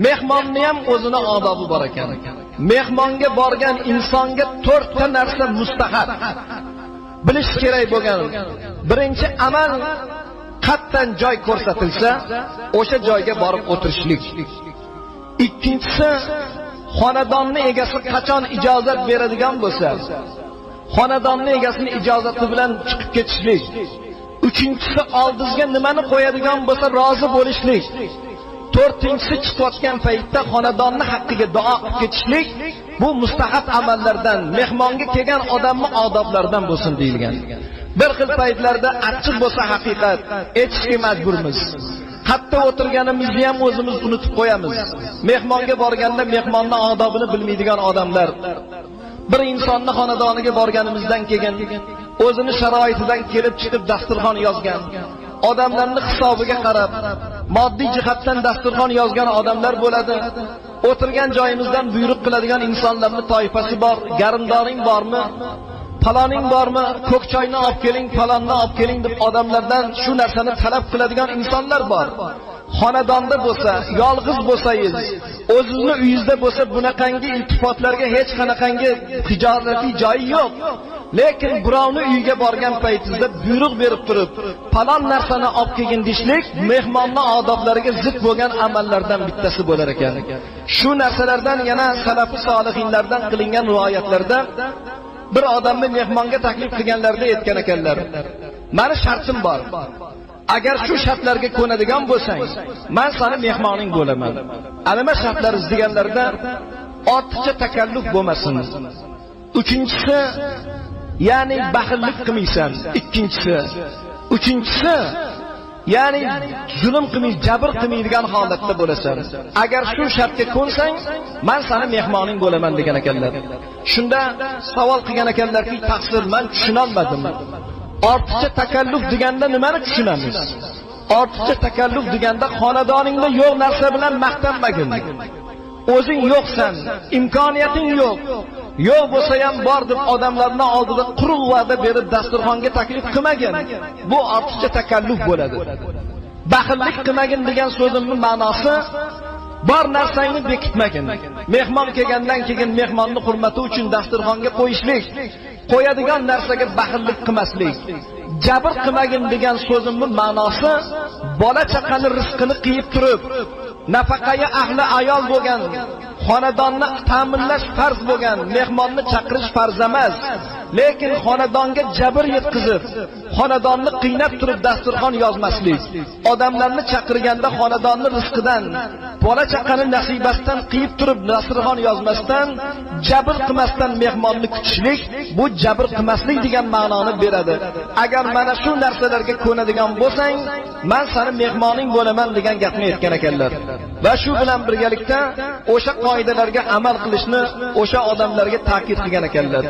Mehmonni ham o'zini odobi bor ekan. Mehmonga borgan insonga 4 ta narsa mustahab. Bilish kerak bo'lgan. Birinchi amal qattan joy ko'rsatilsa, o'sha joyga borib o'tirishlik. Ikkinchisi, xonadonni egasi qachon ijozat beradigan bo'lsa, xonadonni egasining ijozati bilan chiqib ketishlik. Uchinchisi, oldingizga nimani qo'yadigan bo'lsa rozi bo'lishlik. To'rtinchisi, chiqayotgan paytda xonadonni haqqiga duo qilib ketishlik. Bu mustahab amallardan, mehmonga kelgan odamning odoblaridan bo'lsin deyilgan. Bir xil paytlarda achchiq bo'lsa haqiqat, aytishga majburmiz. Hatto o'tirganimizni ham o'zimiz unutib qo'yamiz. Mehmonga borganda mehmonning odobini bilmaydigan odamlar. Bir insonni xonadoniga borganimizdan keyin o'zini sharoitidan kelib chiqib dasturxon yozgan, odamlarning hisobiga qarab, moddiy jihatdan dasturxon yozgan odamlar bo'ladi. O'tirgan joyimizdan buyruq qiladigan insonlarning toifasi bor. Garimdoring bormi? Paloning bormi? Ko'k choyni olib keling, palonni olib keling deb odamlardan shu narsani talab qiladigan insonlar bor. Xonadonda bo'lsa, yolg'iz bo'lsangiz, o'zingizning uyingizda bo'lsa, bunaqangi iltifotlarga hech qanaqangi tijoriy joyi yo'q. Lekin birovning uyiga borgan paytingizda buyruq berib turib, falon narsani olib kelgin dishlik mehmonning odoblariga zid bo'lgan amallardan bittasi bo'lar ekan. Shu narsalardan yana salafi solihinlardan qilingan rivoyatlarda bir odamni mehmonga taklif qilganlarida aytgan ekanlar. Meni shartim bor. Agar shu shartlarga ko'nadigan bo'lsang, men seni mehmoning bo'laman. Alima shartlar deganlarda ortiqcha takalluf bo'lmasin. Uchinchisi, ya'ni baxillik qilmaysan. Ikkinchisi, uchinchisi, ya'ni zulm qilmay, jabr qilmaydigan holatda bo'lasan. Agar shu shartga ko'nsang, men seni mehmoning bo'laman degan ekanlar. Shunda savol qilgan ekanlarki, taqsir, men tushunolmadim. Ortiqcha takalluf deganda nimani tushunamiz? Ortiqcha takalluf deganda xonadoningda yo'q narsa bilan maqtanmagin. O'zing yo'qsan, imkoniyating yo'q. Yo'q bo'lsa ham bor deb odamlarning oldida quruq va'da berib dasturxonga taklif qilmagin. Bu ortiqcha takalluf bo'ladi. Baxillik qilmagin degan so'zimning ma'nosi bor narsangni bekitmagin. Mehmon kelgandan keyin mehmonning hurmati uchun dasturxonga qo'yishlik, qo'yadigan narsaga baxillik qilmaslik. Jabr qilmagin degan so'zimning ma'nosi bola chaqani rizqini qiyib turib, nafaqaga ahli ayol bo'lgan, xonadonni ta'minlash farz bo'lgan, mehmonni chaqirish farz emas. Lekin xonadonga jabr yetkazib, xonadonni qiynab turib dasturxon yozmaslik, odamlarni chaqirganda xonadonni rizqidan, bola chaqani nasibasidan qiyib turib dasturxon yozmasdan, jabr qilmasdan mehmonni kutishlik, bu jabr qilmaslik degan ma'noni beradi. Agar mana shu narsalarga ko'nadigan bo'lsang, men seni mehmoning bo'laman degan gapni aytgan ekanlar. Va shu bilan birgalikda o'sha qoidalarga amal qilishni o'sha odamlarga ta'kid qilgan ekanlar.